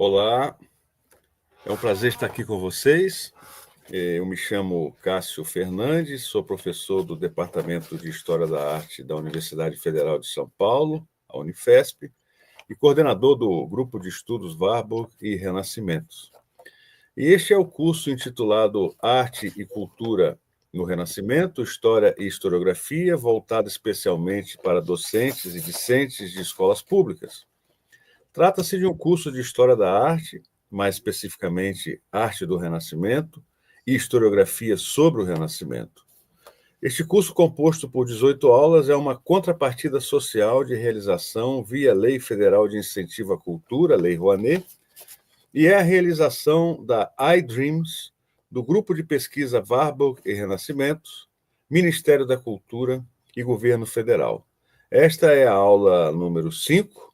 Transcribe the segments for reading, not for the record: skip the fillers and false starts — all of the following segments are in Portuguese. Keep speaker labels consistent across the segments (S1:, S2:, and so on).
S1: Olá, é um prazer estar aqui com vocês. Eu me chamo Cássio Fernandes, sou professor do Departamento de História da Arte da Universidade Federal de São Paulo, a Unifesp, e coordenador do Grupo de Estudos Warburg e Renascimentos. E este é o curso intitulado Arte e Cultura no Renascimento, História e Historiografia, voltado especialmente para docentes e discentes de escolas públicas. Trata-se de um curso de História da Arte, mais especificamente Arte do Renascimento e Historiografia sobre o Renascimento. Este curso, composto por 18 aulas, é uma contrapartida social de realização via Lei Federal de Incentivo à Cultura, Lei Rouanet, e é a realização da iDreams, do Grupo de Pesquisa Warburg e Renascimentos, Ministério da Cultura e Governo Federal. Esta é a aula número 5,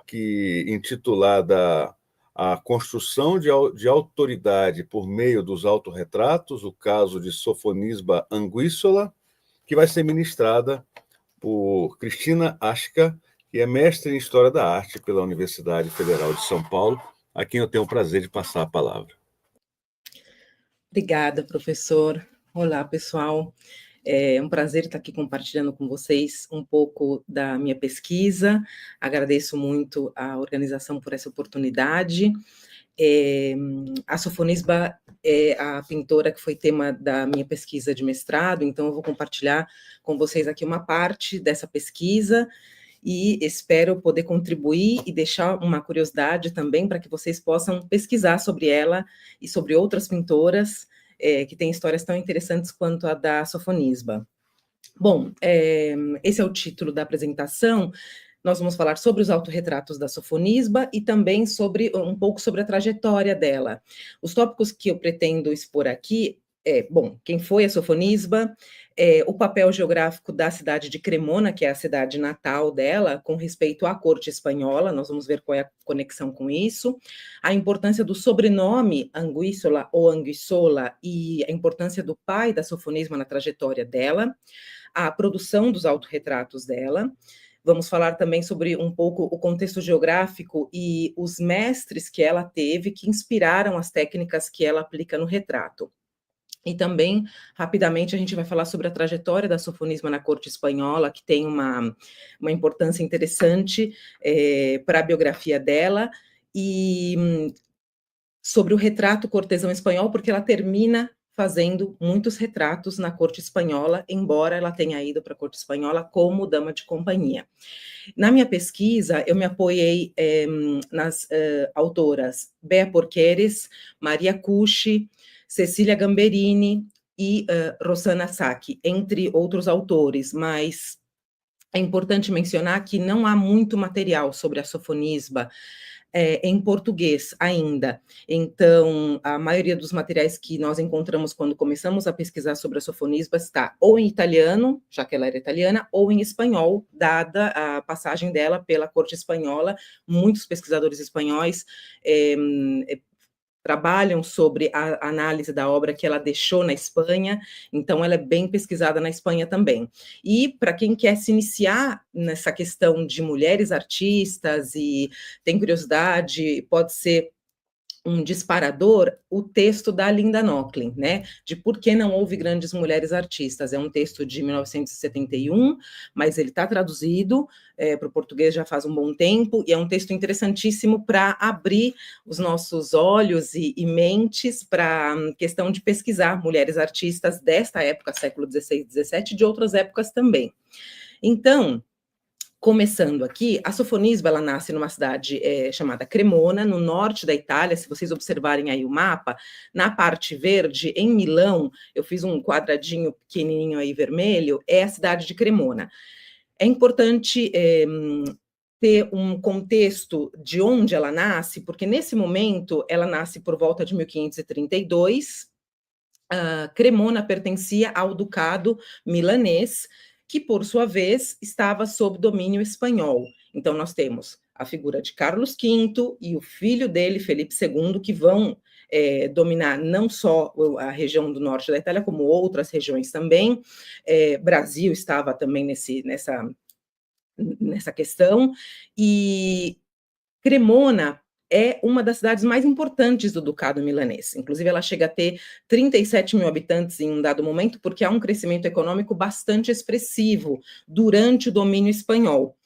S1: que, intitulada A Construção de Autoridade por Meio dos Autorretratos, o caso de Sofonisba Anguissola, que vai ser ministrada por Cristina Aschka, que é mestre em História da Arte pela Universidade Federal de São Paulo, a quem eu tenho o prazer de passar a palavra.
S2: Obrigada, professor. Olá, pessoal. É um prazer estar aqui compartilhando com vocês um pouco da minha pesquisa. Agradeço muito a organização por essa oportunidade. A Sofonisba é a pintora que foi tema da minha pesquisa de mestrado, então eu vou compartilhar com vocês aqui uma parte dessa pesquisa e espero poder contribuir e deixar uma curiosidade também para que vocês possam pesquisar sobre ela e sobre outras pintoras que têm histórias tão interessantes quanto a da Sofonisba. Bom, esse é o título da apresentação. Nós vamos falar sobre os autorretratos da Sofonisba e também um pouco sobre a trajetória dela. Os tópicos que eu pretendo expor aqui quem foi a Sofonisba, o papel geográfico da cidade de Cremona, que é a cidade natal dela, com respeito à corte espanhola, nós vamos ver qual é a conexão com isso, a importância do sobrenome Anguissola ou Anguissola e a importância do pai da Sofonisba na trajetória dela, a produção dos autorretratos dela. Vamos falar também sobre um pouco o contexto geográfico e os mestres que ela teve, que inspiraram as técnicas que ela aplica no retrato. E também, rapidamente, a gente vai falar sobre a trajetória da Sofonisba na corte espanhola, que tem uma importância interessante para a biografia dela, e sobre o retrato cortesão espanhol, porque ela termina fazendo muitos retratos na corte espanhola, embora ela tenha ido para a corte espanhola como dama de companhia. Na minha pesquisa, eu me apoiei nas autoras Bea Porqueres, Maria Cucci, Cecília Gamberini e Rossana Sacchi, entre outros autores, mas é importante mencionar que não há muito material sobre a Sofonisba em português ainda. Então, a maioria dos materiais que nós encontramos quando começamos a pesquisar sobre a Sofonisba está ou em italiano, já que ela era italiana, ou em espanhol, dada a passagem dela pela corte espanhola. Muitos pesquisadores espanhóis trabalham sobre a análise da obra que ela deixou na Espanha, então ela é bem pesquisada na Espanha também. E para quem quer se iniciar nessa questão de mulheres artistas e tem curiosidade, pode ser um disparador, o texto da Linda Nochlin, né, de Por que não houve grandes mulheres artistas. É um texto de 1971, mas ele está traduzido para o português já faz um bom tempo, e é um texto interessantíssimo para abrir os nossos olhos e mentes para a questão de pesquisar mulheres artistas desta época, século XVI, XVII, e de outras épocas também. Então, começando aqui, a Sofonisba, ela nasce numa cidade chamada Cremona, no norte da Itália. Se vocês observarem aí o mapa, na parte verde, em Milão, eu fiz um quadradinho pequenininho aí vermelho, é a cidade de Cremona. É importante ter um contexto de onde ela nasce, porque nesse momento ela nasce por volta de 1532, Cremona pertencia ao ducado milanês, que, por sua vez, estava sob domínio espanhol. Então, nós temos a figura de Carlos V e o filho dele, Felipe II, que vão dominar não só a região do norte da Itália, como outras regiões também. Brasil estava também nessa questão. E Cremona é uma das cidades mais importantes do Ducado milanês. Inclusive, ela chega a ter 37 mil habitantes em um dado momento, porque há um crescimento econômico bastante expressivo durante o domínio espanhol.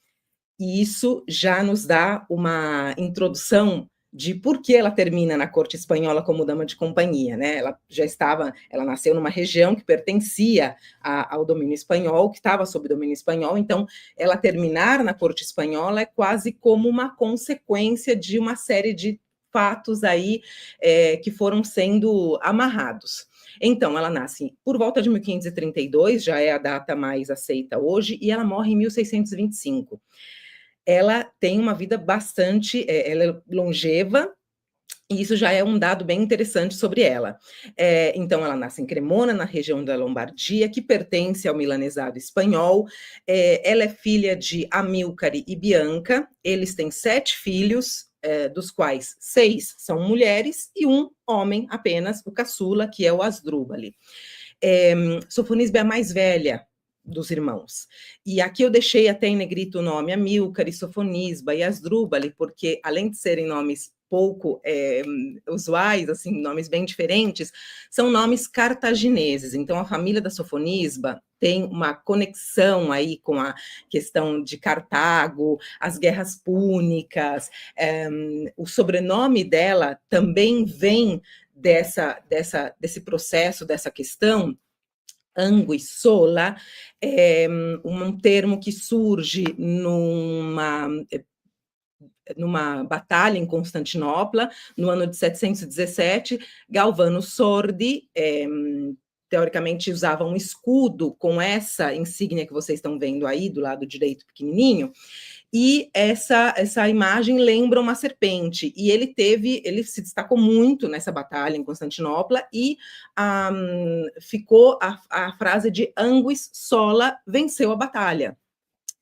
S2: E isso já nos dá uma introdução de por que ela termina na corte espanhola como dama de companhia, né? Ela nasceu numa região que pertencia ao domínio espanhol, que estava sob domínio espanhol, então ela terminar na corte espanhola é quase como uma consequência de uma série de fatos aí que foram sendo amarrados. Então, ela nasce por volta de 1532, já é a data mais aceita hoje, e ela morre em 1625. Ela tem uma vida bastante, ela é longeva, e isso já é um dado bem interessante sobre ela. Então, ela nasce em Cremona, na região da Lombardia, que pertence ao milanesado espanhol. Ela é filha de Amilcare e Bianca. Eles têm 7 filhos, dos quais 6 são mulheres e 1 homem apenas, o caçula, que é o Asdrúbal. Sofonisba é a mais velha dos irmãos. E aqui eu deixei até em negrito o nome Amilcare, Sofonisba e Asdrúbal, porque além de serem nomes pouco usuais, assim, nomes bem diferentes, são nomes cartagineses. Então, a família da Sofonisba tem uma conexão aí com a questão de Cartago, as guerras púnicas. O sobrenome dela também vem desse processo, dessa questão. Anguissola é um termo que surge numa batalha em Constantinopla, no ano de 717. Galvano Sordi, teoricamente, usava um escudo com essa insígnia que vocês estão vendo aí, do lado direito pequenininho, e essa imagem lembra uma serpente, e ele se destacou muito nessa batalha em Constantinopla, e ficou a frase de Anguis Sola venceu a batalha.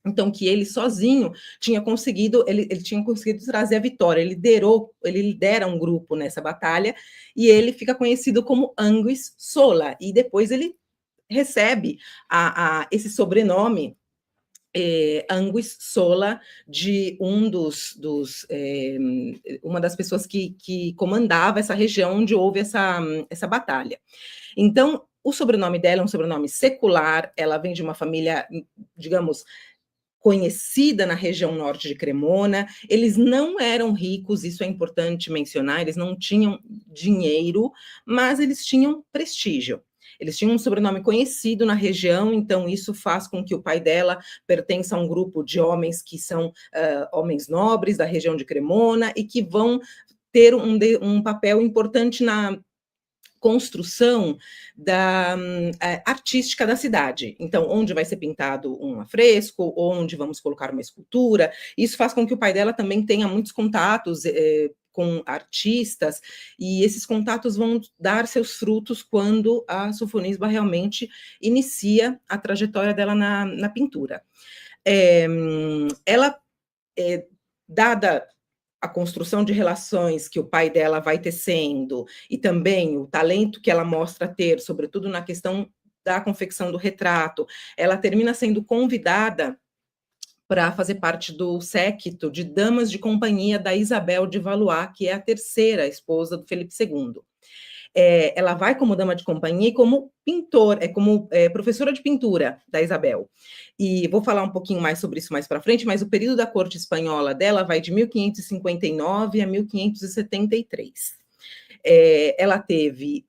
S2: Então, que ele sozinho tinha conseguido, ele tinha conseguido trazer a vitória, ele lidera um grupo nessa batalha, e ele fica conhecido como Anguis Sola, e depois ele recebe esse sobrenome, Anguis Sola, de uma das pessoas que comandava essa região onde houve essa batalha. Então, o sobrenome dela é um sobrenome secular, ela vem de uma família, digamos, conhecida na região norte de Cremona. Eles não eram ricos, isso é importante mencionar, eles não tinham dinheiro, mas eles tinham prestígio. Eles tinham um sobrenome conhecido na região, então isso faz com que o pai dela pertença a um grupo de homens que são homens nobres da região de Cremona e que vão ter um papel importante na construção artística da cidade. Então, onde vai ser pintado um afresco, onde vamos colocar uma escultura. Isso faz com que o pai dela também tenha muitos contatos com artistas, e esses contatos vão dar seus frutos quando a Sofonisba realmente inicia a trajetória dela na pintura. Ela, dada a construção de relações que o pai dela vai tecendo, e também o talento que ela mostra ter, sobretudo na questão da confecção do retrato, ela termina sendo convidada para fazer parte do séquito de damas de companhia da Isabel de Valois, que é a terceira esposa do Felipe II. Ela vai como dama de companhia e como como professora de pintura da Isabel. E vou falar um pouquinho mais sobre isso mais para frente, mas o período da corte espanhola dela vai de 1559 a 1573. Ela teve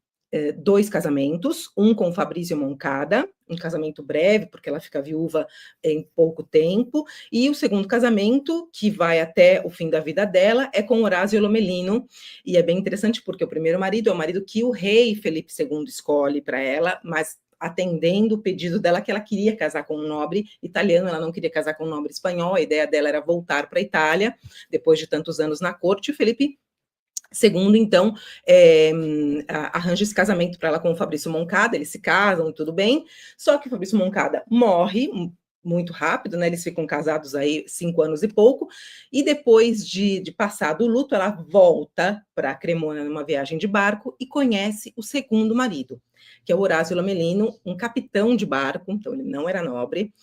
S2: 2 casamentos, um com Fabrício Moncada, um casamento breve, porque ela fica viúva em pouco tempo, e o segundo casamento, que vai até o fim da vida dela, é com Horácio Lomelino, e é bem interessante porque o primeiro marido é o marido que o rei Felipe II escolhe para ela, mas atendendo o pedido dela, que ela queria casar com um nobre italiano, ela não queria casar com um nobre espanhol, a ideia dela era voltar para a Itália, depois de tantos anos na corte. O Felipe II, então, arranja esse casamento para ela com o Fabrício Moncada, eles se casam, tudo bem, só que o Fabrício Moncada morre muito rápido, né? Eles ficam casados aí 5 anos e pouco, e depois de passar do luto, ela volta para Cremona numa viagem de barco e conhece o segundo marido, que é o Horácio Lamelino, um capitão de barco, então ele não era nobre,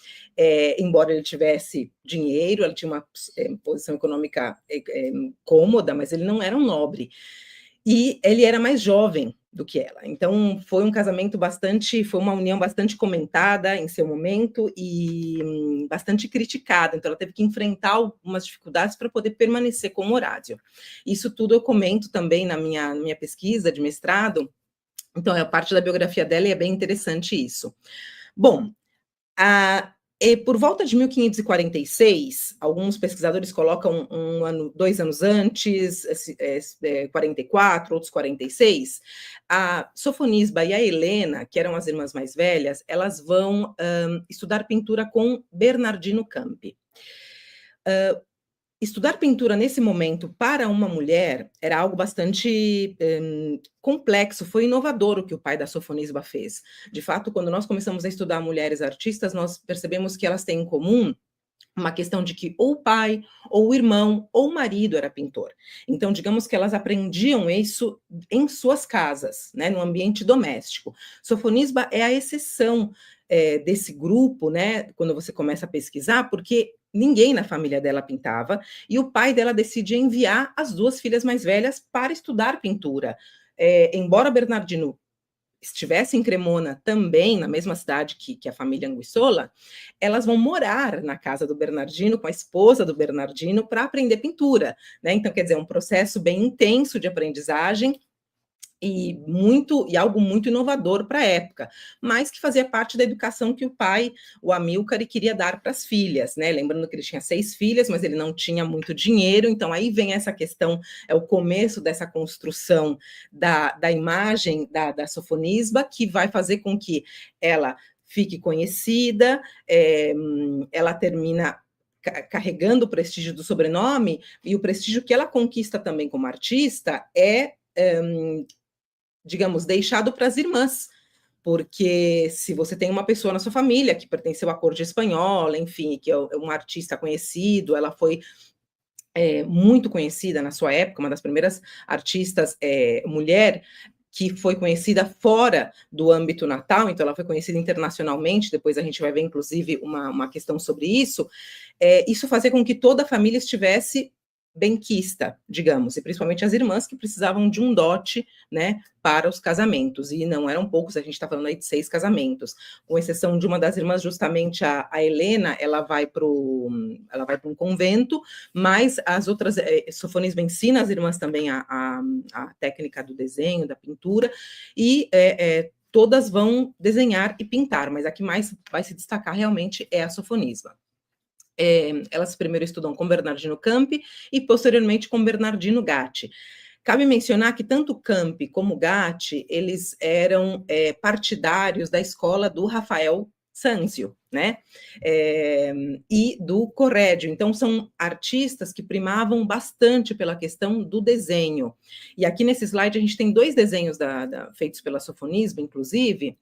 S2: embora ele tivesse dinheiro, ele tinha uma posição econômica cômoda, mas ele não era um nobre. E ele era mais jovem do que ela. Então, foi um casamento foi uma união bastante comentada em seu momento e bastante criticada. Então, ela teve que enfrentar algumas dificuldades para poder permanecer com o Horácio. Isso tudo eu comento também na minha pesquisa de mestrado. Então, a parte da biografia dela e é bem interessante isso. Bom, por volta de 1546, alguns pesquisadores colocam 2 anos antes, 44, outros 46, a Sofonisba e a Helena, que eram as irmãs mais velhas, elas vão estudar pintura com Bernardino Campi. Estudar pintura nesse momento para uma mulher era algo bastante complexo, foi inovador o que o pai da Sofonisba fez. De fato, quando nós começamos a estudar mulheres artistas, nós percebemos que elas têm em comum uma questão de que ou o pai, ou o irmão, ou o marido era pintor. Então, digamos que elas aprendiam isso em suas casas, né, no ambiente doméstico. Sofonisba é a exceção desse grupo, né, quando você começa a pesquisar, porque ninguém na família dela pintava, e o pai dela decide enviar as 2 filhas mais velhas para estudar pintura. Embora Bernardino estivesse em Cremona também, na mesma cidade que a família Anguissola, elas vão morar na casa do Bernardino, com a esposa do Bernardino, para aprender pintura, né? Então, quer dizer, um processo bem intenso de aprendizagem, e algo muito inovador para a época, mas que fazia parte da educação que o pai, o Amílcar, queria dar para as filhas, né? Lembrando que ele tinha 6 filhas, mas ele não tinha muito dinheiro, então aí vem essa questão, é o começo dessa construção da imagem da Sofonisba, que vai fazer com que ela fique conhecida, ela termina carregando o prestígio do sobrenome, e o prestígio que ela conquista também como artista digamos, deixado para as irmãs, porque se você tem uma pessoa na sua família que pertenceu à corte espanhola, enfim, que é um artista conhecido, ela foi muito conhecida na sua época, uma das primeiras artistas mulher que foi conhecida fora do âmbito natal, então ela foi conhecida internacionalmente, depois a gente vai ver, inclusive, uma questão sobre isso, isso fazia com que toda a família estivesse benquista, digamos, e principalmente as irmãs que precisavam de um dote, né, para os casamentos, e não eram poucos, a gente está falando aí de 6 casamentos, com exceção de uma das irmãs, justamente a Helena, ela vai para um convento, mas as outras, Sofonisba ensina as irmãs também a técnica do desenho, da pintura, e todas vão desenhar e pintar, mas a que mais vai se destacar realmente é a Sofonisba. Elas primeiro estudam com Bernardino Campi e posteriormente com Bernardino Gatti. Cabe mencionar que tanto Campi como Gatti, eles eram partidários da escola do Rafael Sanzio, né? E do Correggio. Então, são artistas que primavam bastante pela questão do desenho. E aqui nesse slide a gente tem 2 desenhos feitos pela Sofonisba, inclusive,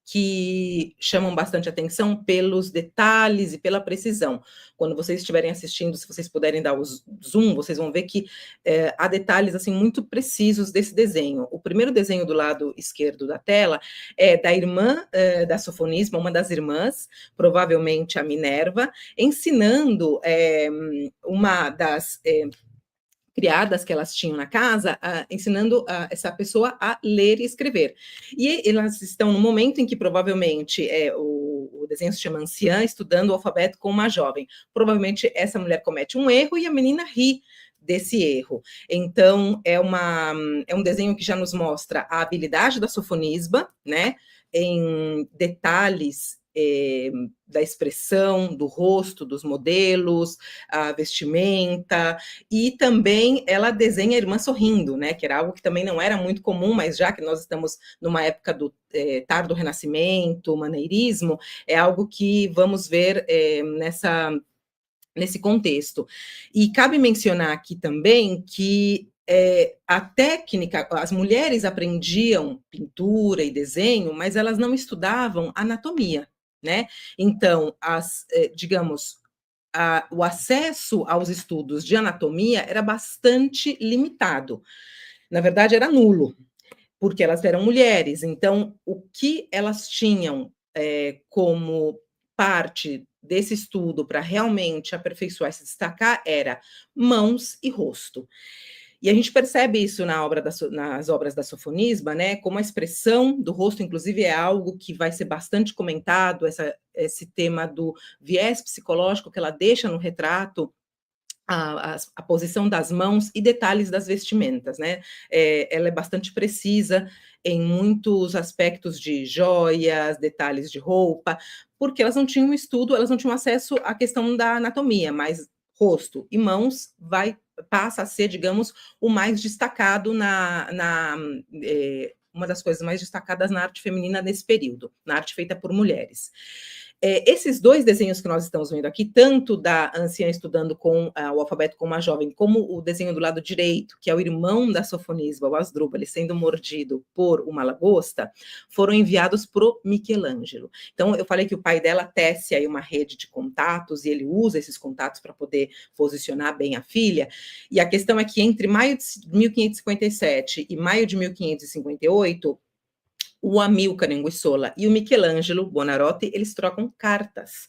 S2: que chamam bastante atenção pelos detalhes e pela precisão. Quando vocês estiverem assistindo, se vocês puderem dar o zoom, vocês vão ver que há detalhes assim muito precisos desse desenho. O primeiro desenho do lado esquerdo da tela é da irmã da Sofonisba, uma das irmãs, provavelmente a Minerva, ensinando uma das criadas que elas tinham na casa, ensinando essa pessoa a ler e escrever. E elas estão no momento em que provavelmente o desenho se chama anciã, estudando o alfabeto com uma jovem. Provavelmente essa mulher comete um erro e a menina ri desse erro. Então, é um desenho que já nos mostra a habilidade da Sofonisba, né, em detalhes da expressão, do rosto, dos modelos, a vestimenta, e também ela desenha a irmã sorrindo, né, que era algo que também não era muito comum, mas já que nós estamos numa época do tardo renascimento, maneirismo, é algo que vamos ver nesse contexto. E cabe mencionar aqui também que a técnica, as mulheres aprendiam pintura e desenho, mas elas não estudavam anatomia, né? Então, digamos, o acesso aos estudos de anatomia era bastante limitado. Na verdade, era nulo, porque elas eram mulheres. Então, o que elas tinham como parte desse estudo para realmente aperfeiçoar e se destacar era mãos e rosto. E a gente percebe isso nas obras da Sofonisba, né? Como a expressão do rosto, inclusive, é algo que vai ser bastante comentado, esse tema do viés psicológico que ela deixa no retrato, a posição das mãos e detalhes das vestimentas, né? Ela é bastante precisa em muitos aspectos de joias, detalhes de roupa, porque elas não tinham estudo, elas não tinham acesso à questão da anatomia, mas rosto e mãos passa a ser, digamos, o mais destacado uma das coisas mais destacadas na arte feminina nesse período, na arte feita por mulheres. Esses dois desenhos que nós estamos vendo aqui, tanto da anciã estudando com o alfabeto com uma jovem, como o desenho do lado direito, que é o irmão da Sofonisba, o Asdrúbal, sendo mordido por uma lagosta, foram enviados para o Michelangelo. Então, eu falei que o pai dela tece aí uma rede de contatos, e ele usa esses contatos para poder posicionar bem a filha, e a questão é que entre maio de 1557 e maio de 1558, o Amilcar Anguissola e o Michelangelo Buonarroti, eles trocam cartas.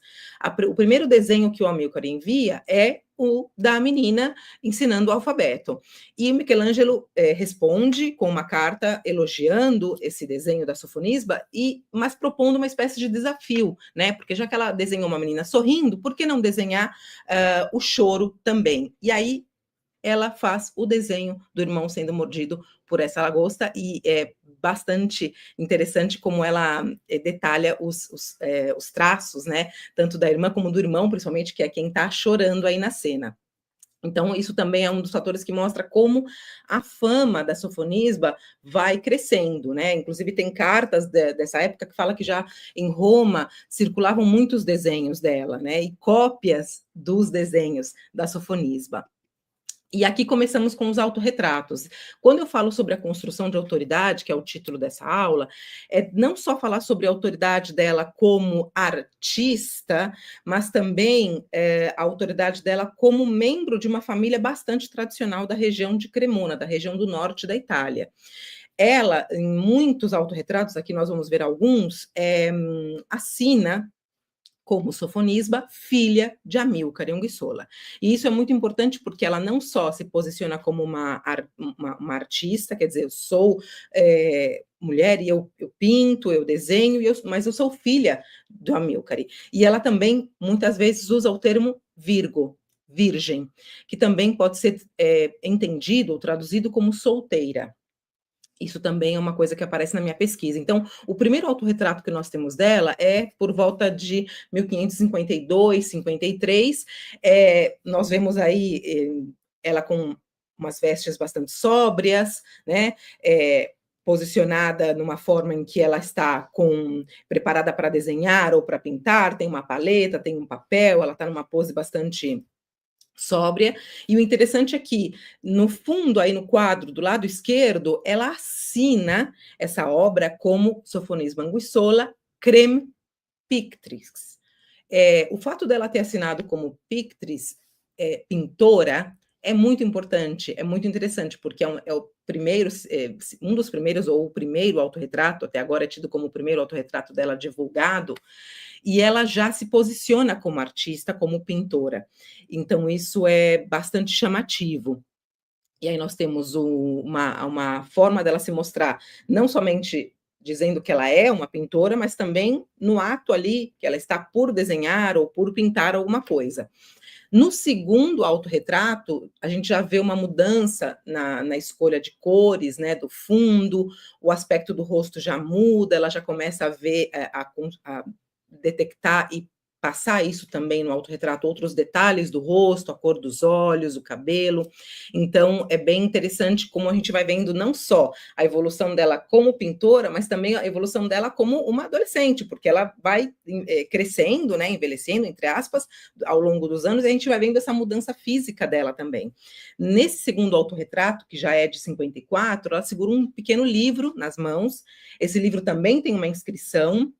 S2: O primeiro desenho que o Amilcar envia é o da menina ensinando o alfabeto. E o Michelangelo responde com uma carta elogiando esse desenho da Sofonisba, mas propondo uma espécie de desafio, né? Porque já que ela desenhou uma menina sorrindo, por que não desenhar o choro também? E aí ela faz o desenho do irmão sendo mordido por essa lagosta, e é bastante interessante como ela detalha os traços, né, tanto da irmã como do irmão, principalmente, que é quem está chorando aí na cena. Então, isso também é um dos fatores que mostra como a fama da Sofonisba vai crescendo, né? Inclusive, tem cartas dessa época que fala que já em Roma circulavam muitos desenhos dela, né? E cópias dos desenhos da Sofonisba. E aqui começamos com os autorretratos. Quando eu falo sobre a construção de autoridade, que é o título dessa aula, é não só falar sobre a autoridade dela como artista, mas também a autoridade dela como membro de uma família bastante tradicional da região de Cremona, da região do norte da Itália. Ela, em muitos autorretratos, aqui nós vamos ver alguns, assina como Sofonisba, filha de Amilcar Anguissola. E isso é muito importante porque ela não só se posiciona como uma artista, quer dizer, eu sou mulher e eu pinto, eu desenho, mas eu sou filha do Amilcar. E ela também, muitas vezes, usa o termo virgem, que também pode ser entendido ou traduzido como solteira. Isso também é uma coisa que aparece na minha pesquisa. Então, o primeiro autorretrato que nós temos dela é por volta de 1552, 53. Nós vemos aí ela com umas vestes bastante sóbrias, né? Posicionada numa forma em que ela está preparada para desenhar ou para pintar, tem uma paleta, tem um papel, ela está numa pose bastante sóbria, e o interessante é que, no fundo, aí no quadro do lado esquerdo, ela assina essa obra como Sofonisba Anguissola Creme Pictrix. O fato dela ter assinado como Pictrix, pintora, é muito importante, é muito interessante, porque é o primeiro, um dos primeiros, ou o primeiro autorretrato, até agora é tido como o primeiro autorretrato dela divulgado, e ela já se posiciona como artista, como pintora. Então, isso é bastante chamativo. E aí nós temos uma forma dela se mostrar, não somente dizendo que ela é uma pintora, mas também no ato ali, que ela está por desenhar ou por pintar alguma coisa. No segundo autorretrato, a gente já vê uma mudança na escolha de cores, né, do fundo, o aspecto do rosto já muda, ela já começa a ver, a detectar e passar isso também no autorretrato, outros detalhes do rosto, a cor dos olhos, o cabelo. Então, é bem interessante como a gente vai vendo não só a evolução dela como pintora, mas também a evolução dela como uma adolescente, porque ela vai crescendo, né, envelhecendo, entre aspas, ao longo dos anos, e a gente vai vendo essa mudança física dela também. Nesse segundo autorretrato, que já é de 54, ela segura um pequeno livro nas mãos. Esse livro também tem uma inscrição,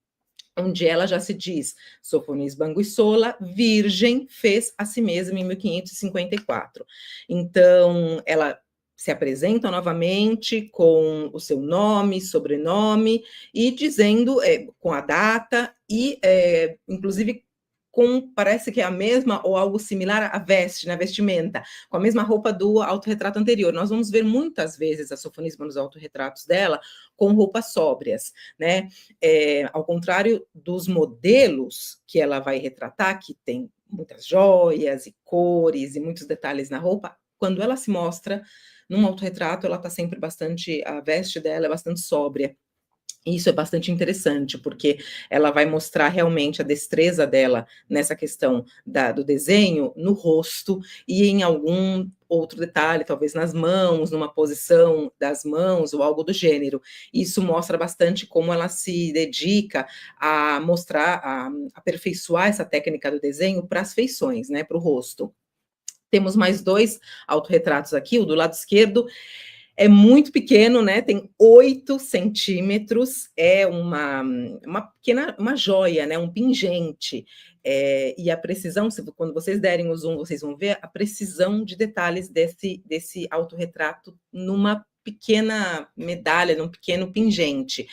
S2: onde ela já se diz, Sofonis Banguissola, virgem, fez a si mesma em 1554. Então, ela se apresenta novamente com o seu nome, sobrenome, e dizendo, com a data, e inclusive parece que é a mesma ou algo similar à veste, na vestimenta, com a mesma roupa do autorretrato anterior. Nós vamos ver muitas vezes a Sofonisba nos autorretratos dela com roupas sóbrias, né? Ao contrário dos modelos que ela vai retratar, que tem muitas joias e cores e muitos detalhes na roupa, quando ela se mostra num autorretrato, ela está sempre a veste dela é bastante sóbria. Isso é bastante interessante, porque ela vai mostrar realmente a destreza dela nessa questão do desenho no rosto e em algum outro detalhe, talvez nas mãos, numa posição das mãos ou algo do gênero. Isso mostra bastante como ela se dedica a mostrar, a aperfeiçoar essa técnica do desenho para as feições, né, para o rosto. Temos mais 2 autorretratos aqui, o do lado esquerdo é muito pequeno, né? Tem 8 centímetros, é uma pequena, uma joia, né? Um pingente. E a precisão, quando vocês derem o zoom, vocês vão ver a precisão de detalhes desse autorretrato numa pequena medalha, num pequeno pingente.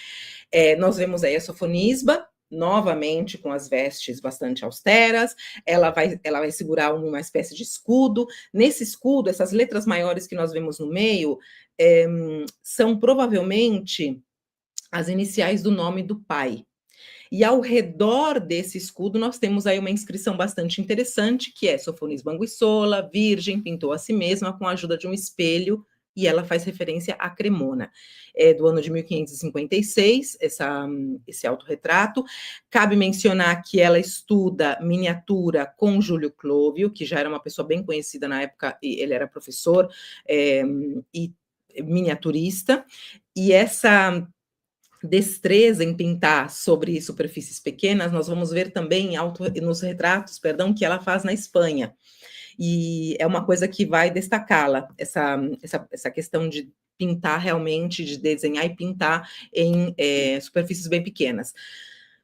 S2: Nós vemos aí a Sofonisba, novamente com as vestes bastante austeras, ela vai segurar uma espécie de escudo. Nesse escudo, essas letras maiores que nós vemos no meio, são provavelmente as iniciais do nome do pai. E ao redor desse escudo, nós temos aí uma inscrição bastante interessante, que é Sofonis Banguissola, virgem, pintou a si mesma com a ajuda de um espelho, e ela faz referência à Cremona. É do ano de 1556, esse autorretrato. Cabe mencionar que ela estuda miniatura com Júlio Clovio, que já era uma pessoa bem conhecida na época, e ele era professor e miniaturista, e essa destreza em pintar sobre superfícies pequenas, nós vamos ver também nos retratos, que ela faz na Espanha. E é uma coisa que vai destacá-la, essa questão de pintar realmente, de desenhar e pintar em superfícies bem pequenas.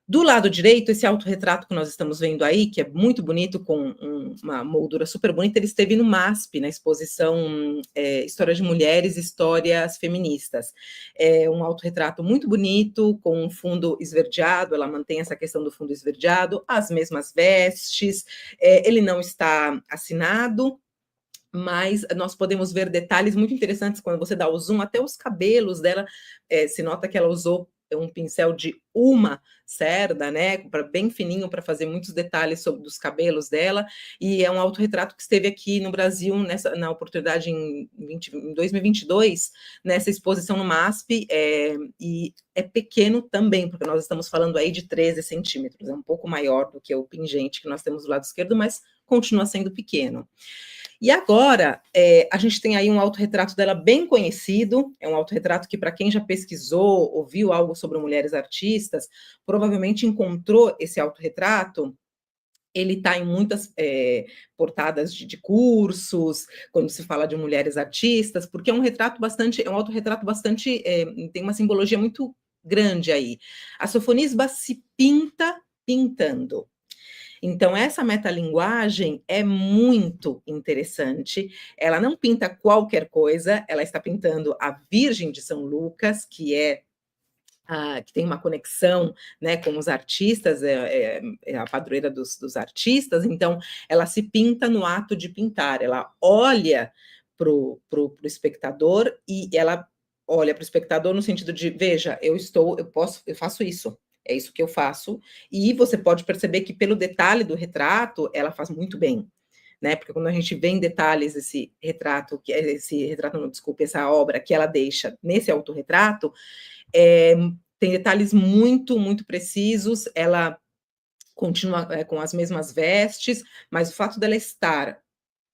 S2: Do lado direito, esse autorretrato que nós estamos vendo aí, que é muito bonito, com uma moldura super bonita, ele esteve no MASP, na exposição História de Mulheres, Histórias Feministas. É um autorretrato muito bonito, com um fundo esverdeado, ela mantém essa questão do fundo esverdeado, as mesmas vestes, ele não está assinado, mas nós podemos ver detalhes muito interessantes quando você dá o zoom, até os cabelos dela, se nota que ela usou um pincel de uma cerda, né, bem fininho, para fazer muitos detalhes sobre os cabelos dela, e é um autorretrato que esteve aqui no Brasil na oportunidade em 2022, nessa exposição no MASP, e é pequeno também, porque nós estamos falando aí de 13 centímetros, é um pouco maior do que o pingente que nós temos do lado esquerdo, mas continua sendo pequeno. E agora, a gente tem aí um autorretrato dela bem conhecido, é um autorretrato que, para quem já pesquisou, ouviu algo sobre mulheres artistas, provavelmente encontrou esse autorretrato. Ele está em muitas portadas de cursos, quando se fala de mulheres artistas, porque é um autorretrato bastante, tem uma simbologia muito grande aí. A Sofonisba se pinta pintando. Então, essa metalinguagem é muito interessante. Ela não pinta qualquer coisa, ela está pintando a Virgem de São Lucas, que tem uma conexão, né, com os artistas, é a padroeira dos artistas, então ela se pinta no ato de pintar, ela olha para o espectador e ela olha para o espectador no sentido de, veja, eu faço isso. É isso que eu faço, e você pode perceber que pelo detalhe do retrato, ela faz muito bem, né? Porque quando a gente vê em detalhes essa obra que ela deixa nesse autorretrato, tem detalhes muito, muito precisos, ela continua com as mesmas vestes, mas o fato dela estar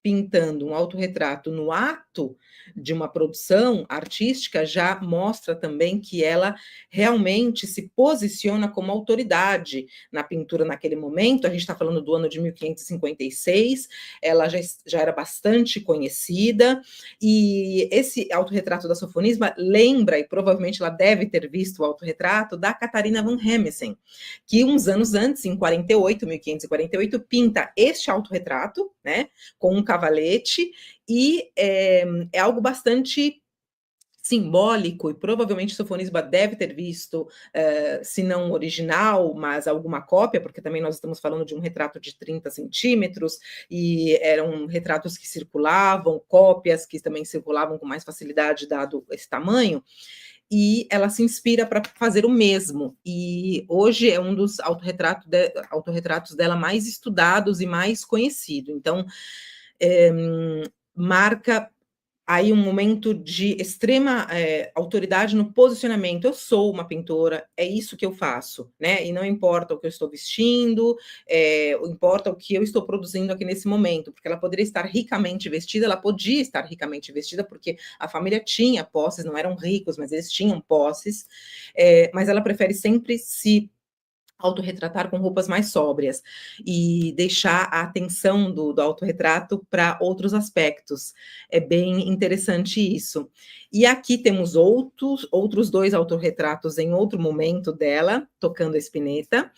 S2: pintando um autorretrato no ato de uma produção artística, já mostra também que ela realmente se posiciona como autoridade na pintura naquele momento. A gente está falando do ano de 1556, ela já era bastante conhecida, e esse autorretrato da Sofonisba lembra, e provavelmente ela deve ter visto o autorretrato da Catarina van Hemesen, que uns anos antes, em 48, 1548, pinta este autorretrato, né, com um cavalete, e é algo bastante simbólico, e provavelmente Sofonisba deve ter visto, se não o original, mas alguma cópia, porque também nós estamos falando de um retrato de 30 centímetros, e eram retratos que circulavam, cópias que também circulavam com mais facilidade, dado esse tamanho, e ela se inspira para fazer o mesmo. E hoje é um dos autorretratos dela mais estudados e mais conhecido. Então, marca aí um momento de extrema autoridade no posicionamento. Eu sou uma pintora, é isso que eu faço, né? E não importa o que eu estou vestindo, importa o que eu estou produzindo aqui nesse momento, porque ela poderia estar ricamente vestida, ela podia estar ricamente vestida, porque a família tinha posses, não eram ricos, mas eles tinham posses, mas ela prefere sempre se autorretratar com roupas mais sóbrias e deixar a atenção do autorretrato para outros aspectos. É bem interessante isso. E aqui temos outros 2 autorretratos em outro momento dela, tocando a espineta.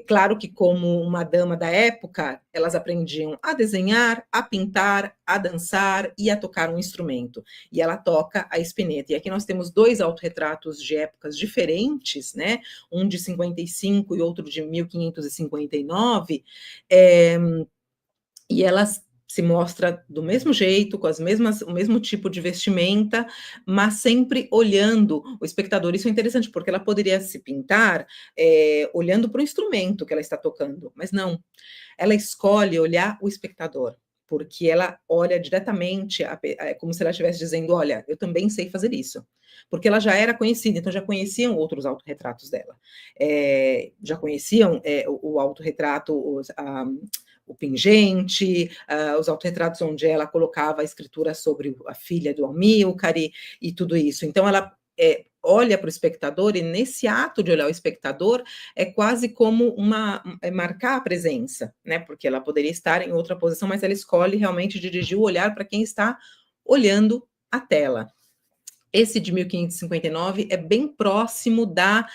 S2: Claro que, como uma dama da época, elas aprendiam a desenhar, a pintar, a dançar e a tocar um instrumento. E ela toca a espineta. E aqui nós temos 2 autorretratos de épocas diferentes, né? Um de 55 e outro de 1559. E elas se mostra do mesmo jeito, com o mesmo tipo de vestimenta, mas sempre olhando o espectador. Isso é interessante, porque ela poderia se pintar olhando para o instrumento que ela está tocando, mas não. Ela escolhe olhar o espectador, porque ela olha diretamente, como se ela estivesse dizendo: olha, eu também sei fazer isso. Porque ela já era conhecida, então já conheciam outros autorretratos dela. Já conheciam o autorretrato, o pingente, os autorretratos onde ela colocava a escritura sobre a filha do Amílcar e tudo isso. Então, ela olha para o espectador, e nesse ato de olhar o espectador, é quase como marcar a presença, né? Porque ela poderia estar em outra posição, mas ela escolhe realmente dirigir o olhar para quem está olhando a tela. Esse de 1559 é bem próximo da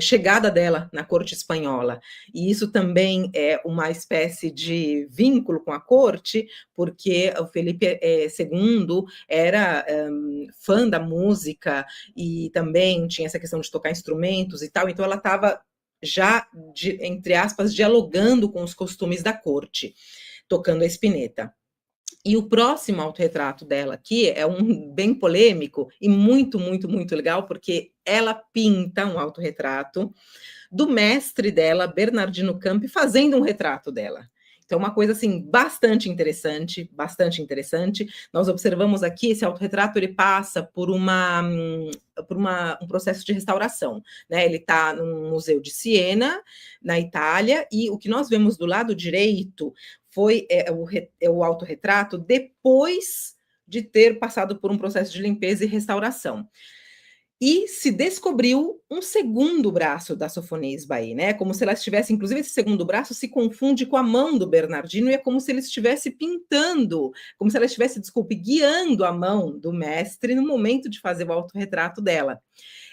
S2: chegada dela na corte espanhola, e isso também é uma espécie de vínculo com a corte, porque o Felipe II era fã da música, e também tinha essa questão de tocar instrumentos e tal, então ela estava já, entre aspas, dialogando com os costumes da corte, tocando a espineta. E o próximo autorretrato dela aqui é um bem polêmico e muito, muito, muito legal, porque ela pinta um autorretrato do mestre dela, Bernardino Campi, fazendo um retrato dela. Então, uma coisa assim bastante interessante, bastante interessante. Nós observamos aqui, esse autorretrato, ele passa por um processo de restauração, né? Ele está no Museu de Siena, na Itália, e o que nós vemos do lado direito foi o autorretrato depois de ter passado por um processo de limpeza e restauração. E se descobriu um segundo braço da Sofonisba aí, né? Como se ela estivesse, inclusive esse segundo braço se confunde com a mão do Bernardino, e é como se ele estivesse pintando, como se ela estivesse, guiando a mão do mestre no momento de fazer o autorretrato dela.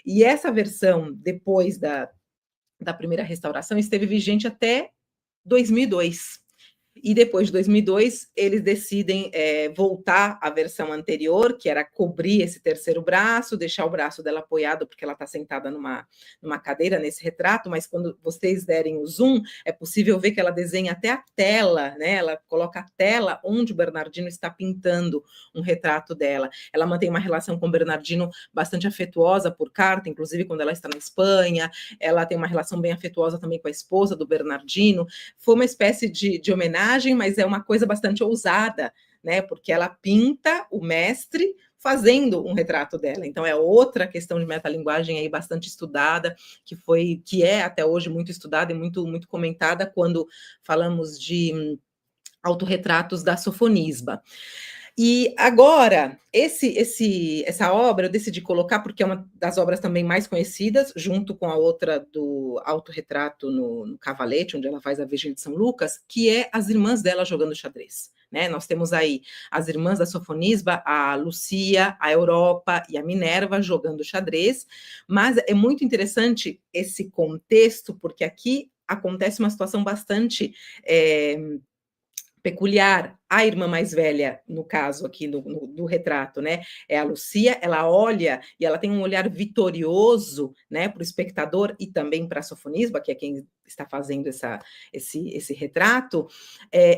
S2: E essa versão, depois da primeira restauração, esteve vigente até 2002. E depois de 2002, eles decidem voltar à versão anterior, que era cobrir esse terceiro braço, deixar o braço dela apoiado, porque ela está sentada numa cadeira nesse retrato, mas quando vocês derem o zoom, é possível ver que ela desenha até a tela, né? Ela coloca a tela onde o Bernardino está pintando um retrato dela. Ela mantém uma relação com o Bernardino bastante afetuosa por carta, inclusive quando ela está na Espanha. Ela tem uma relação bem afetuosa também com a esposa do Bernardino. Foi uma espécie de homenagem, mas é uma coisa bastante ousada, né? Porque ela pinta o mestre fazendo um retrato dela. Então é outra questão de metalinguagem aí bastante estudada, que é até hoje muito estudada e muito, muito comentada quando falamos de autorretratos da Sofonisba. E agora, essa obra eu decidi colocar porque é uma das obras também mais conhecidas, junto com a outra do autorretrato no Cavalete, onde ela faz a Virgem de São Lucas, que é as irmãs dela jogando xadrez. Né? Nós temos aí as irmãs da Sofonisba, a Lucia, a Europa e a Minerva jogando xadrez, mas é muito interessante esse contexto, porque aqui acontece uma situação bastante peculiar. A irmã mais velha, no caso aqui do retrato, né, é a Lucia, ela olha e ela tem um olhar vitorioso, né, para o espectador e também para a Sofonisba, que é quem está fazendo esse retrato,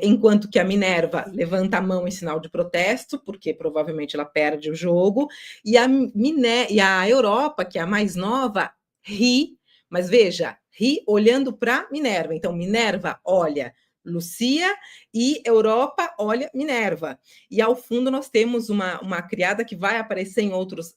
S2: enquanto que a Minerva levanta a mão em sinal de protesto, porque provavelmente ela perde o jogo, e a Europa, que é a mais nova, ri, mas veja, ri olhando para Minerva. Então, Minerva olha Lucia e Europa olha Minerva. E ao fundo nós temos uma criada que vai aparecer em outros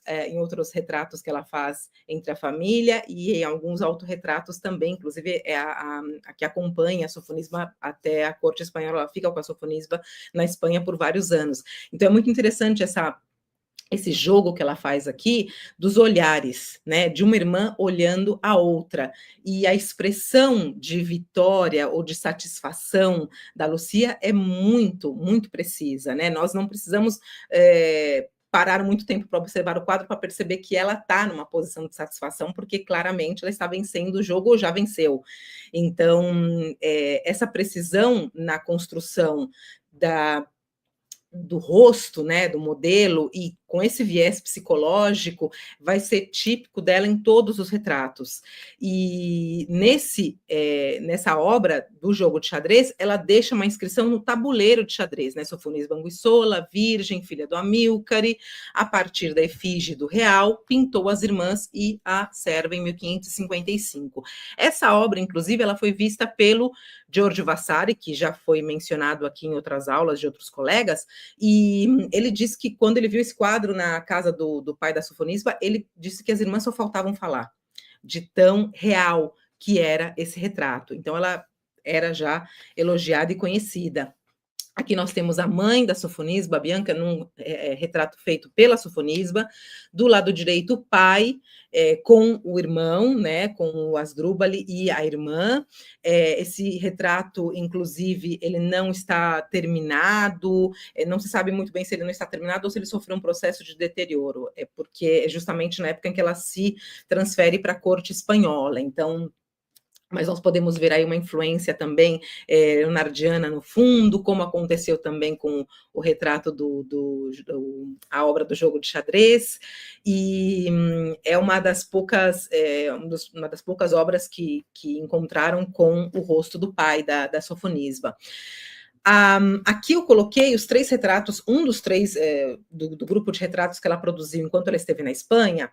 S2: retratos que ela faz entre a família e em alguns autorretratos também, inclusive é a que acompanha a Sofonisba até a corte espanhola, ela fica com a Sofonisba na Espanha por vários anos. Então é muito interessante esse jogo que ela faz aqui, dos olhares, né, de uma irmã olhando a outra, e a expressão de vitória ou de satisfação da Lucia é muito, muito precisa, né, nós não precisamos parar muito tempo para observar o quadro para perceber que ela está numa posição de satisfação, porque claramente ela está vencendo o jogo ou já venceu. Então, essa precisão na construção do rosto, né, do modelo, e com esse viés psicológico, vai ser típico dela em todos os retratos. E nessa obra do jogo de xadrez, ela deixa uma inscrição no tabuleiro de xadrez, né, Sofonisba Anguissola, virgem, filha do Amílcare, a partir da efígie do real, pintou as irmãs e a serva em 1555. Essa obra, inclusive, ela foi vista pelo Giorgio Vasari, que já foi mencionado aqui em outras aulas de outros colegas, e ele disse que quando ele viu esse quadro na casa do pai da Sofonisba, ele disse que as irmãs só faltavam falar, de tão real que era esse retrato. Então ela era já elogiada e conhecida. Aqui nós temos a mãe da Sofonisba, Bianca, num retrato feito pela Sofonisba. Do lado direito, o pai, com o irmão, né, com o Asdrubal e a irmã. Esse retrato, inclusive, ele não está terminado, não se sabe muito bem se ele não está terminado ou se ele sofreu um processo de deterioro, porque é justamente na época em que ela se transfere para a corte espanhola. Então, mas nós podemos ver aí uma influência também leonardiana no fundo, como aconteceu também com o retrato a obra do jogo de xadrez, e é uma das poucas obras que encontraram com o rosto do pai da Sofonisba. Aqui eu coloquei os 3 retratos, um dos 3 do grupo de retratos que ela produziu enquanto ela esteve na Espanha.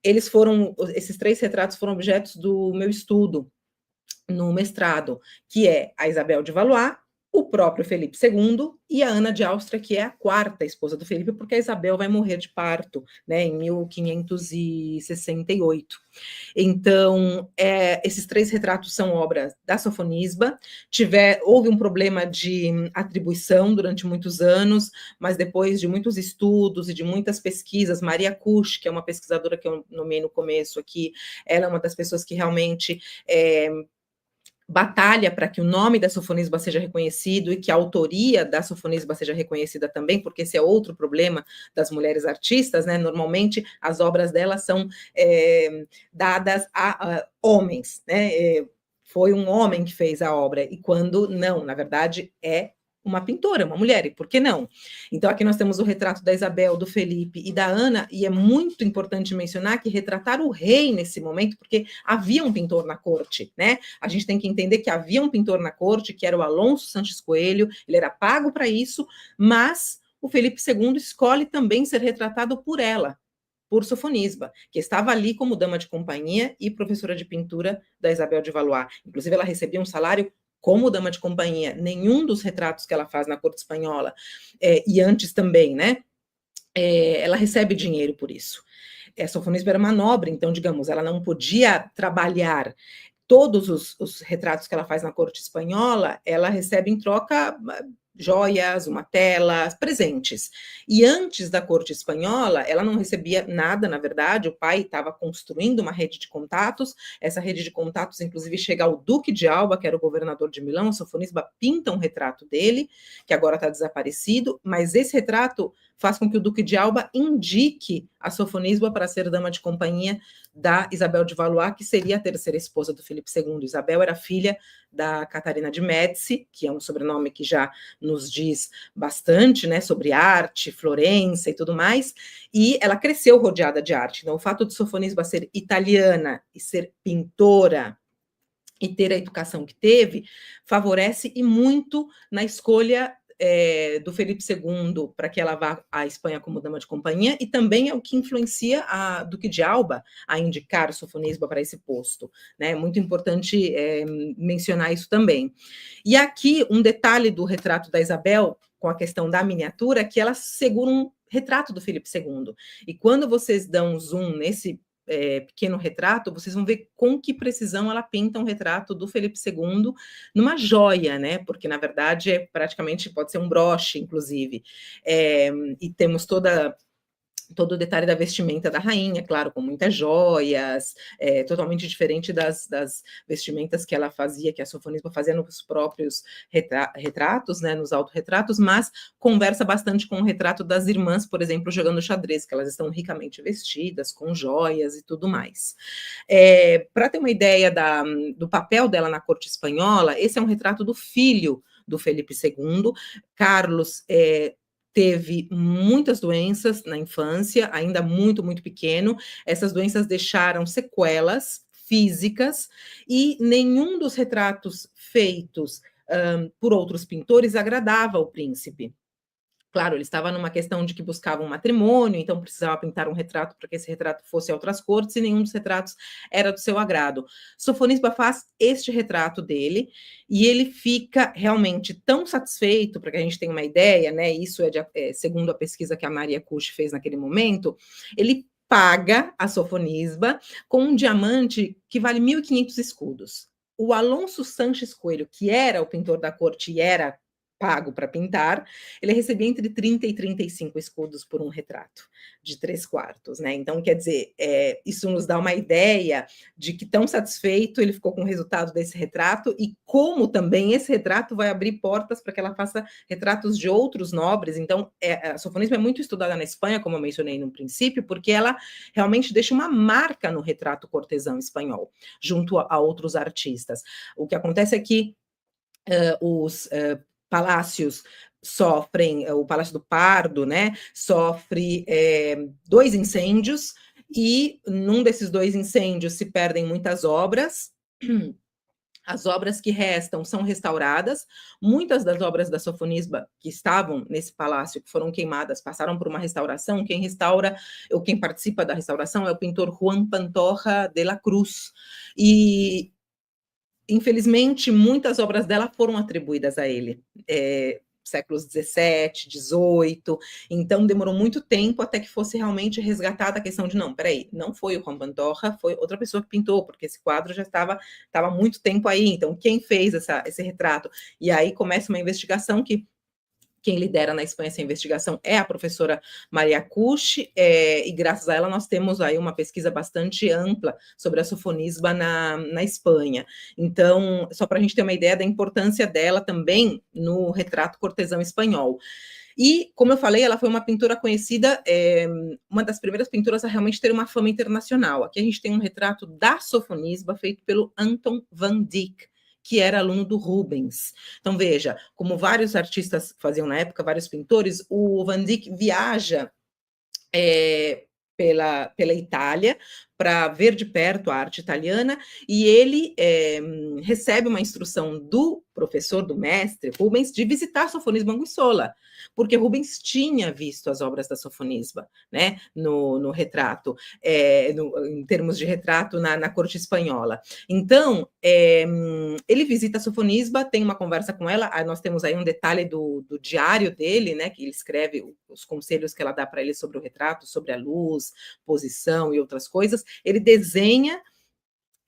S2: Esses 3 retratos foram objetos do meu estudo no mestrado, que é a Isabel de Valois, o próprio Felipe II e a Ana de Áustria, que é a 4ª esposa do Felipe, porque a Isabel vai morrer de parto, né, em 1568. Então, esses 3 retratos são obras da Sofonisba. Houve um problema de atribuição durante muitos anos, mas depois de muitos estudos e de muitas pesquisas, Maria Cush, que é uma pesquisadora que eu nomeei no começo aqui, ela é uma das pessoas que realmente batalha para que o nome da Sofonisba seja reconhecido e que a autoria da Sofonisba seja reconhecida também, porque esse é outro problema das mulheres artistas, né? Normalmente as obras delas são dadas a homens, né? Foi um homem que fez a obra, e quando não, na verdade, é uma pintora, uma mulher, e por que não? Então, aqui nós temos o retrato da Isabel, do Felipe e da Ana, e é muito importante mencionar que retratar o rei nesse momento, porque havia um pintor na corte, né? A gente tem que entender que havia um pintor na corte, que era o Alonso Sanches Coelho, ele era pago para isso, mas o Felipe II escolhe também ser retratado por ela, por Sofonisba, que estava ali como dama de companhia e professora de pintura da Isabel de Valois. Inclusive, ela recebia um salário como dama de companhia. Nenhum dos retratos que ela faz na corte espanhola, e antes também, né, ela recebe dinheiro por isso. A Sofonisba era uma nobre, então, digamos, ela não podia trabalhar. Todos os retratos que ela faz na corte espanhola, ela recebe em troca joias, uma tela, presentes. E antes da corte espanhola, ela não recebia nada, na verdade, o pai estava construindo uma rede de contatos, essa rede de contatos, inclusive, chega ao Duque de Alba, que era o governador de Milão, a Sofonisba pinta um retrato dele, que agora está desaparecido, mas esse retrato faz com que o Duque de Alba indique a Sofonisba para ser dama de companhia da Isabel de Valois, que seria a terceira esposa do Filipe II. Isabel era filha da Catarina de Médici, que é um sobrenome que já nos diz bastante, né, sobre arte, Florença e tudo mais, e ela cresceu rodeada de arte. Então, o fato de Sofonisba ser italiana e ser pintora e ter a educação que teve, favorece e muito na escolha do Felipe II para que ela vá à Espanha como dama de companhia, e também é o que influencia a Duque de Alba a indicar Sofonisba para esse posto. Né? É muito importante mencionar isso também. E aqui, um detalhe do retrato da Isabel, com a questão da miniatura, que ela segura um retrato do Felipe II. E quando vocês dão um zoom nesse pequeno retrato, vocês vão ver com que precisão ela pinta um retrato do Felipe II numa joia, né? Porque, na verdade, praticamente pode ser um broche, inclusive. E temos todo o detalhe da vestimenta da rainha, claro, com muitas joias, totalmente diferente das vestimentas que ela fazia, que a Sofonisba fazia nos próprios retratos, né, nos autorretratos, mas conversa bastante com o retrato das irmãs, por exemplo, jogando xadrez, que elas estão ricamente vestidas, com joias e tudo mais. Para ter uma ideia do papel dela na corte espanhola, esse é um retrato do filho do Felipe II, Carlos teve muitas doenças na infância, ainda muito, muito pequeno. Essas doenças deixaram sequelas físicas e nenhum dos retratos feitos por outros pintores agradava ao príncipe. Claro, ele estava numa questão de que buscava um matrimônio, então precisava pintar um retrato para que esse retrato fosse a outras cortes, e nenhum dos retratos era do seu agrado. Sofonisba faz este retrato dele, e ele fica realmente tão satisfeito, para que a gente tenha uma ideia, né? Isso segundo a pesquisa que a Maria Cucci fez naquele momento, ele paga a Sofonisba com um diamante que vale 1.500 escudos. O Alonso Sanches Coelho, que era o pintor da corte e era pago para pintar, ele recebia entre 30 e 35 escudos por um retrato de 3/4, né? Então, quer dizer, isso nos dá uma ideia de que tão satisfeito ele ficou com o resultado desse retrato, e como também esse retrato vai abrir portas para que ela faça retratos de outros nobres. Então, a Sofonisba é muito estudada na Espanha, como eu mencionei no princípio, porque ela realmente deixa uma marca no retrato cortesão espanhol, junto a outros artistas. O que acontece é que os palácios sofrem, o Palácio do Pardo, né, sofre 2 incêndios, e num desses 2 incêndios se perdem muitas obras. As obras que restam são restauradas. Muitas das obras da Sofonisba que estavam nesse palácio, que foram queimadas, passaram por uma restauração. Quem restaura, ou quem participa da restauração, é o pintor Juan Pantoja de la Cruz. E infelizmente, muitas obras dela foram atribuídas a ele, séculos 17, 18, então demorou muito tempo até que fosse realmente resgatada a questão de, não, peraí, não foi o Juan Pantoja, foi outra pessoa que pintou, porque esse quadro já estava há muito tempo aí, então quem fez esse retrato? E aí começa uma investigação que quem lidera na Espanha essa investigação é a professora Maria Cucci, e graças a ela nós temos aí uma pesquisa bastante ampla sobre a Sofonisba na Espanha. Então, só para a gente ter uma ideia da importância dela também no retrato cortesão espanhol. E, como eu falei, ela foi uma pintora conhecida, uma das primeiras pintoras a realmente ter uma fama internacional. Aqui a gente tem um retrato da Sofonisba feito pelo Anton van Dyck, que era aluno do Rubens. Então, veja, como vários artistas faziam na época, vários pintores, o Van Dyck viaja pela Itália para ver de perto a arte italiana, e ele recebe uma instrução do professor, do mestre Rubens, de visitar a Sofonisba Anguissola, porque Rubens tinha visto as obras da Sofonisba, né, no retrato, em termos de retrato na corte espanhola. Então, ele visita a Sofonisba, tem uma conversa com ela, nós temos aí um detalhe do diário dele, né, que ele escreve os conselhos que ela dá para ele sobre o retrato, sobre a luz, posição e outras coisas. Ele desenha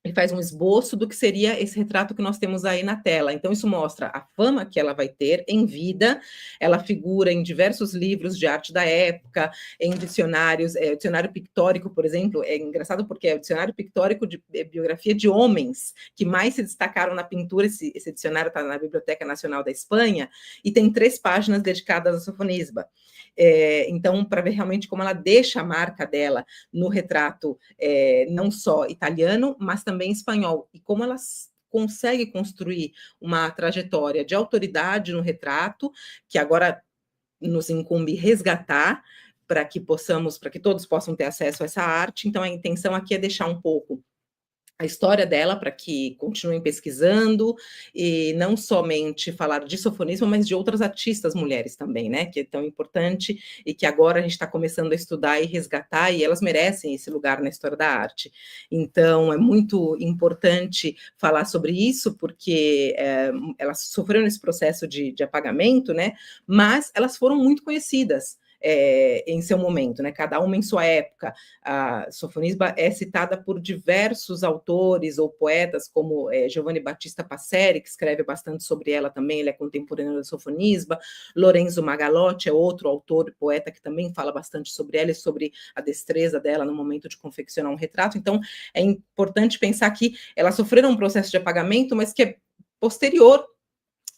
S2: ele faz um esboço do que seria esse retrato que nós temos aí na tela. Então, isso mostra a fama que ela vai ter em vida. Ela figura em diversos livros de arte da época, em dicionários, o dicionário pictórico, por exemplo, é engraçado porque é o dicionário pictórico de biografia de homens que mais se destacaram na pintura. Esse dicionário está na Biblioteca Nacional da Espanha e tem 3 páginas dedicadas a Sofonisba. Então, para ver realmente como ela deixa a marca dela no retrato, não só italiano, mas também espanhol, e como ela consegue construir uma trajetória de autoridade no retrato, que agora nos incumbe resgatar, para que todos possam ter acesso a essa arte. Então, a intenção aqui é deixar um pouco a história dela para que continuem pesquisando, e não somente falar de sofonismo, mas de outras artistas mulheres também, né, que é tão importante e que agora a gente está começando a estudar e resgatar, e elas merecem esse lugar na história da arte. Então, é muito importante falar sobre isso, porque elas sofreram esse processo de apagamento, né, mas elas foram muito conhecidas, em seu momento, né? Cada uma em sua época. A Sofonisba é citada por diversos autores ou poetas, como Giovanni Battista Passeri, que escreve bastante sobre ela também, ele é contemporâneo da Sofonisba. Lorenzo Magalotti é outro autor e poeta que também fala bastante sobre ela e sobre a destreza dela no momento de confeccionar um retrato. Então, é importante pensar que elas sofreram um processo de apagamento, mas que é posterior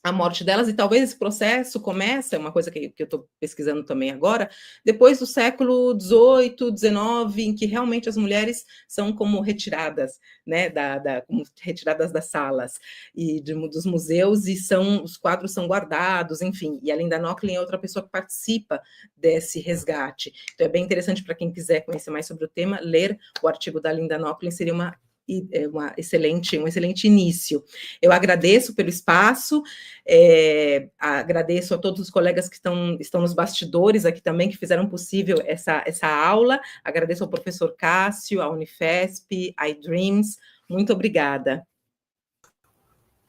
S2: a morte delas, e talvez esse processo comece, é uma coisa que eu estou pesquisando também agora, depois do século XVIII, XIX, em que realmente as mulheres são como retiradas, né, como retiradas das salas e dos museus, e os quadros são guardados, enfim, e a Linda Nochlin é outra pessoa que participa desse resgate. Então é bem interessante para quem quiser conhecer mais sobre o tema, ler o artigo da Linda Nochlin seria um excelente início. Eu agradeço pelo espaço, agradeço a todos os colegas que estão nos bastidores aqui também, que fizeram possível essa aula, agradeço ao professor Cássio, à Unifesp, à iDreams, muito obrigada.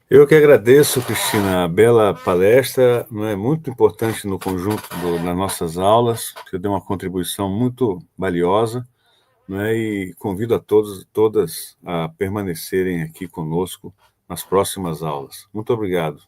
S1: Eu que agradeço, Cristina, a bela palestra, não é muito importante no conjunto das nossas aulas, você deu uma contribuição muito valiosa, né, e convido a todos, todas a permanecerem aqui conosco nas próximas aulas. Muito obrigado.